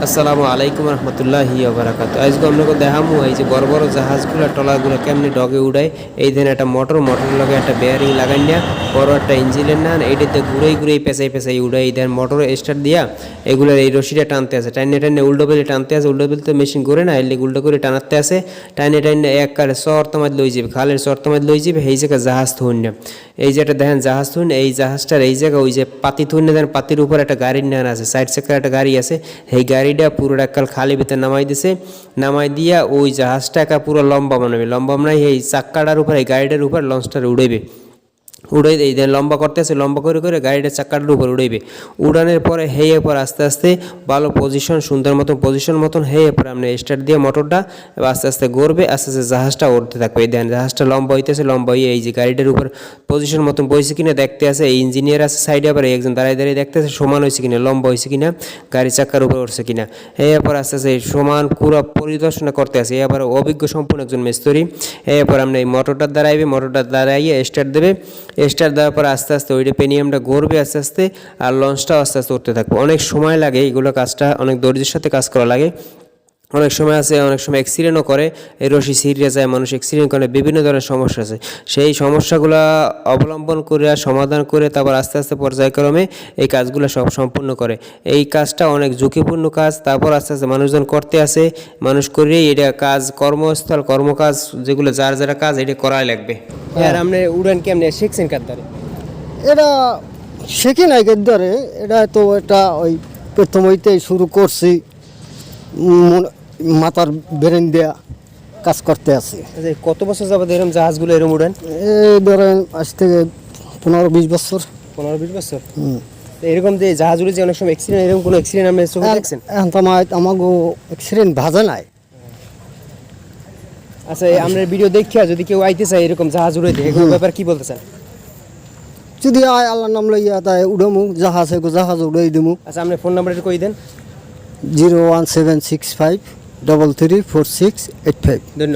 আসসালামু আলাইকুম রহমতুল্লাহি ওবারাকাতু। আজকে আপনাকে দেখামু এই যে বড় বড় জাহাজগুলো ট্রলারগুলো কেমনি ডগে উড়ায়। এই দিন একটা মোটরের লগে একটা বেয়ারিং লাগাই না, বড় একটা ইঞ্জিনের না, এইটাতে ঘুরেই ঘুরেই পেঁচাই উড়াই। এই দেন মোটর স্টার্ট দিয়া এগুলোর এই রশিটা টানতে আছে, টাইনে উল্টো বেলে টানতে আছে। উল্টো বেলে তো মেশিন করে না, এলে উল্টো করে টানাতে আছে। টাইনে এক কারে চরতমাজ লই যাবে, খালের চরতমাজ লই যাবে। এই জায়গায় জাহাজ থুন না, এই যে একটা দেখেন জাহাজ থুন, এই জাহাজটার এই জায়গায় ওই যে পাতি থুন না, দেন পাতির উপর একটা গাড়ির নান আছে, সাইড চাকার একটা গাড়ি আছে। এই গাড়িটা পুরোটা কাল খালি ভিতরে নামাই দিছে, নামাই দিয়া ওই জাহাজটা একা পুরো লম্বা বানাবে। লম্বা বানাই এই চাক্কাটার উপর, এই গাড়িটার উপর লঞ্চটার উড়াইবে। উড়াই এই লম্বা করতেছে, লম্বা করে করে গাড়িটা চাক্কাটার উপর উড়াইবে। উড়ানোর পরে হেয়ে পর আস্তে আস্তে ভালো পজিশন, সুন্দর মতন পজিশন মতন হেয়ে পরে আপনি স্টার্ট দিয়ে মোটরটা আস্তে আস্তে গড়বে, আস্তে আস্তে জাহাজটা উঠতে থাকবে। এই দেন জাহাজটা লম্বা হইতেছে, লম্বা হয়ে এই যে গাড়িটার উপর পজিশন মতন বইছে কিনা দেখতে আছে। এই ইঞ্জিনিয়ার আছে সাইডে, আবার একজন দাঁড়িয়ে দাঁড়িয়ে দেখতেছে সমান হয়েছে কিনা, লম্বা হয়েছে কিনা, গাড়ি চাক্কার উপর উঠছে কিনা। এরপর আস্তে আস্তে সমান পুরো পরিদর্শন করতে আছে। এবার অভিজ্ঞ সম্পূর্ণ একজন মিস্ত্রি। এরপর আপনি এই মোটরটা দাঁড়াইবে, মোটরটা দাঁড়াইয়ে স্টার্ট দেবে। স্টার্ট দেওয়ার পর আস্তে আস্তে ওইটা পেনিয়ামটা ঘুরবে আস্তে আস্তে, আর লঞ্চটাও আস্তে আস্তে উঠতে থাকবে। অনেক সময় লাগে এইগুলো, কাজটা অনেক ধৈর্যের সাথে কাজ করা লাগে। অনেক সময় আছে, অনেক সময় অ্যাক্সিডেন্টও করে, এই রশি ছিঁড়ে যায়, মানুষ অ্যাক্সিডেন্ট করে, বিভিন্ন ধরনের সমস্যা আছে। সেই সমস্যাগুলো অবলম্বন করে আর সমাধান করে তারপর আস্তে আস্তে পর্যায়ক্রমে এই কাজগুলো সব সম্পূর্ণ করে। এই কাজটা অনেক ঝুঁকিপূর্ণ কাজ। তারপর আস্তে আস্তে মানুষজন করতে আসে, মানুষ করেই এটা কাজ, কর্মস্থল কর্মকাজ যেগুলো যার যারা কাজ এটা করাই লাগবে। আর আপনি উড়ান কেমনে শিখছেন কার দ্বারে? এটা শেখি নাই গেদ্দারে, এটা তো এটা ওই প্রথম হইতেই শুরু করছি, মাথার ব্রেন দেয়া কাজ করতে আছি। কত বছর যাবত এরকম জাহাজগুলো এরকম উড়ান? এই ধরেন আজ থেকে 15-20 বছর। 15-20 বছর। এরকম যে জাহাজ উড়ে যে অনেক সময় অ্যাক্সিডেন্ট, এরকম কোনো অ্যাক্সিডেন্ট আপনি চোখে দেখছেন? এখন তো আমাকে অ্যাক্সিডেন্ট ভাজা নাই। আচ্ছা, আমরা ভিডিও দেখিয়া যদি কেউ আইতে চায় এরকম জাহাজ উড়ে দেখে, এগুলো ব্যাপার কি বলতে চান? যদি আয় আল্লাহর নাম লইয়া তাই উড়ামু, জাহাজ উড়াই দিমু। আচ্ছা, আপনি ফোন নাম্বারটা কই দেন। 01765 334685। ধন্যবাদ।